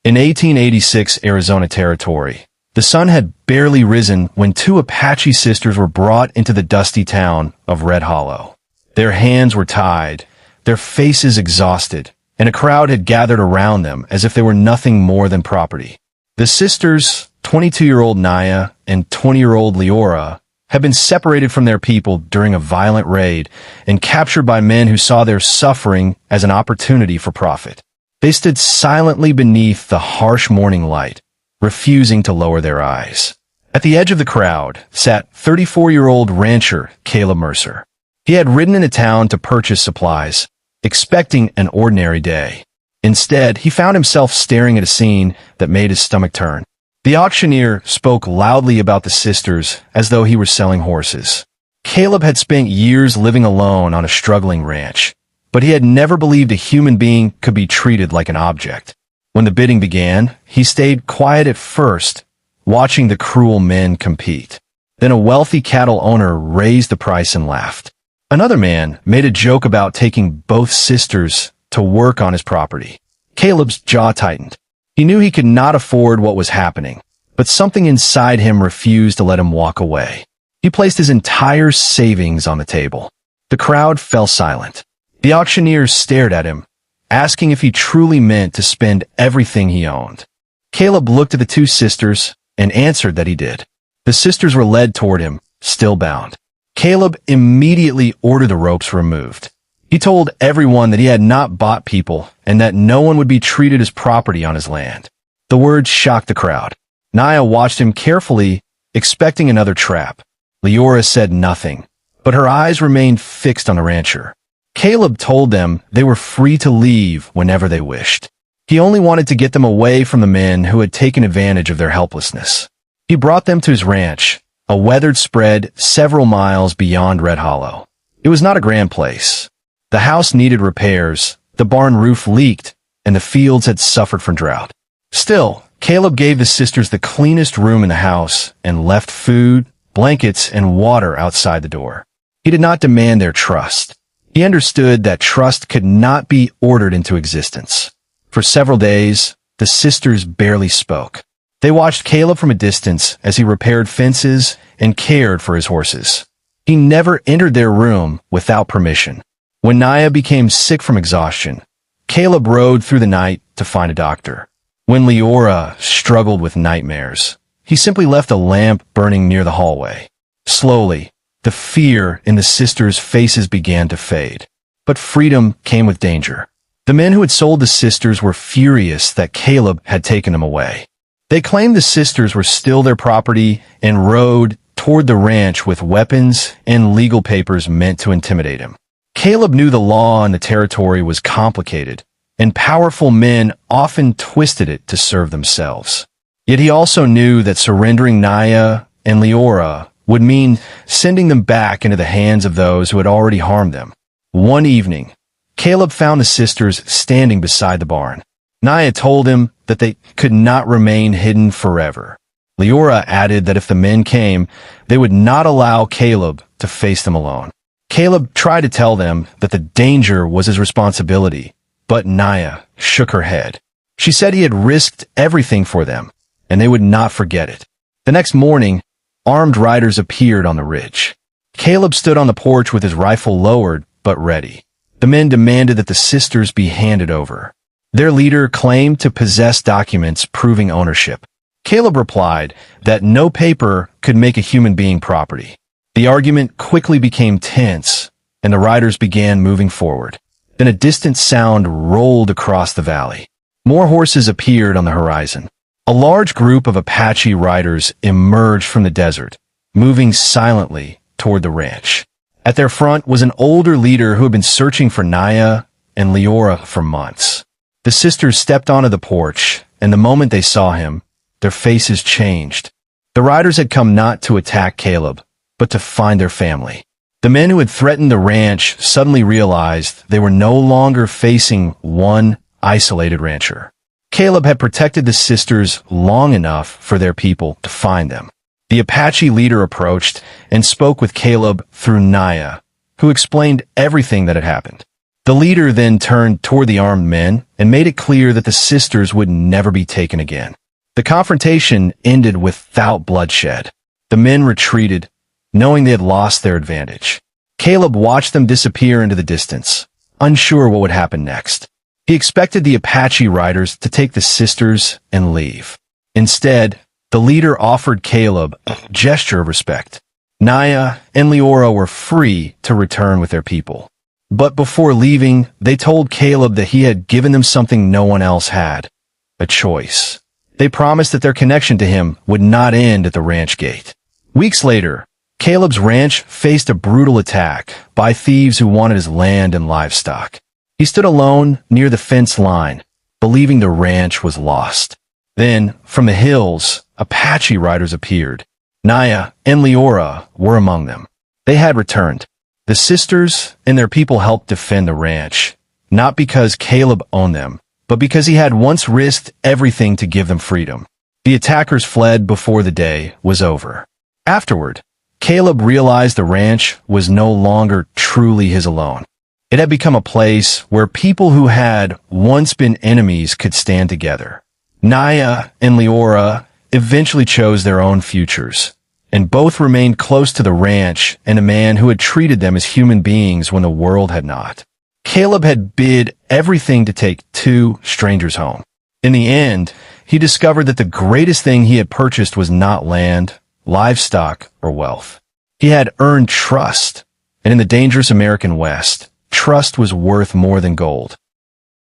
In 1886 Arizona Territory, the sun had barely risen when two Apache sisters were brought into the dusty town of Red Hollow. Their hands were tied, their faces exhausted, and a crowd had gathered around them as if they were nothing more than property. The sisters, 22-year-old Naya and 20-year-old Leora, had been separated from their people during a violent raid and captured by men who saw their suffering as an opportunity for profit. They stood silently beneath the harsh morning light, refusing to lower their eyes. At the edge of the crowd sat 34-year-old rancher Caleb Mercer. He had ridden into town to purchase supplies, expecting an ordinary day. Instead, he found himself staring at a scene that made his stomach turn. The auctioneer spoke loudly about the sisters as though he were selling horses. Caleb had spent years living alone on a struggling ranch, but he had never believed a human being could be treated like an object. When the bidding began, he stayed quiet at first, watching the cruel men compete. Then a wealthy cattle owner raised the price and laughed. Another man made a joke about taking both sisters to work on his property. Caleb's jaw tightened. He knew he could not afford what was happening, but something inside him refused to let him walk away. He placed his entire savings on the table. The crowd fell silent. The auctioneer stared at him, asking if he truly meant to spend everything he owned. Caleb looked at the two sisters and answered that he did. The sisters were led toward him, still bound. Caleb immediately ordered the ropes removed. He told everyone that he had not bought people and that no one would be treated as property on his land. The words shocked the crowd. Naya watched him carefully, expecting another trap. Leora said nothing, but her eyes remained fixed on the rancher. Caleb told them they were free to leave whenever they wished. He only wanted to get them away from the men who had taken advantage of their helplessness. He brought them to his ranch, a weathered spread several miles beyond Red Hollow. It was not a grand place. The house needed repairs, the barn roof leaked, and the fields had suffered from drought. Still, Caleb gave the sisters the cleanest room in the house and left food, blankets, and water outside the door. He did not demand their trust. He understood that trust could not be ordered into existence. For several days, the sisters barely spoke. They watched Caleb from a distance as he repaired fences and cared for his horses. He never entered their room without permission. When Naya became sick from exhaustion, Caleb rode through the night to find a doctor. When Leora struggled with nightmares, he simply left a lamp burning near the hallway. Slowly, the fear in the sisters' faces began to fade. But freedom came with danger. The men who had sold the sisters were furious that Caleb had taken them away. They claimed the sisters were still their property and rode toward the ranch with weapons and legal papers meant to intimidate him. Caleb knew the law in the territory was complicated, and powerful men often twisted it to serve themselves. Yet he also knew that surrendering Naya and Leora would mean sending them back into the hands of those who had already harmed them. One evening, Caleb found the sisters standing beside the barn. Naya told him that they could not remain hidden forever. Leora added that if the men came, they would not allow Caleb to face them alone. Caleb tried to tell them that the danger was his responsibility, but Naya shook her head. She said he had risked everything for them, and they would not forget it. The next morning, armed riders appeared on the ridge. Caleb stood on the porch with his rifle lowered but ready. The men demanded that the sisters be handed over. Their leader claimed to possess documents proving ownership. Caleb replied that no paper could make a human being property. The argument quickly became tense, and the riders began moving forward. Then a distant sound rolled across the valley. More horses appeared on the horizon. A large group of Apache riders emerged from the desert, moving silently toward the ranch. At their front was an older leader who had been searching for Naya and Leora for months. The sisters stepped onto the porch, and the moment they saw him, their faces changed. The riders had come not to attack Caleb, but to find their family. The men who had threatened the ranch suddenly realized they were no longer facing one isolated rancher. Caleb had protected the sisters long enough for their people to find them. The Apache leader approached and spoke with Caleb through Naya, who explained everything that had happened. The leader then turned toward the armed men and made it clear that the sisters would never be taken again. The confrontation ended without bloodshed. The men retreated, knowing they had lost their advantage. Caleb watched them disappear into the distance, unsure what would happen next. He expected the Apache riders to take the sisters and leave. Instead, the leader offered Caleb a gesture of respect. Naya and Leora were free to return with their people. But before leaving, they told Caleb that he had given them something no one else had, a choice. They promised that their connection to him would not end at the ranch gate. Weeks later, Caleb's ranch faced a brutal attack by thieves who wanted his land and livestock. He stood alone near the fence line, believing the ranch was lost. Then, from the hills, Apache riders appeared. Naya and Leora were among them. They had returned. The sisters and their people helped defend the ranch, not because Caleb owned them, but because he had once risked everything to give them freedom. The attackers fled before the day was over. Afterward, Caleb realized the ranch was no longer truly his alone. It had become a place where people who had once been enemies could stand together. Naya and Leora eventually chose their own futures, and both remained close to the ranch and a man who had treated them as human beings when the world had not. Caleb had bid everything to take two strangers home. In the end, he discovered that the greatest thing he had purchased was not land, livestock, or wealth. He had earned trust, and in the dangerous American West, trust was worth more than gold.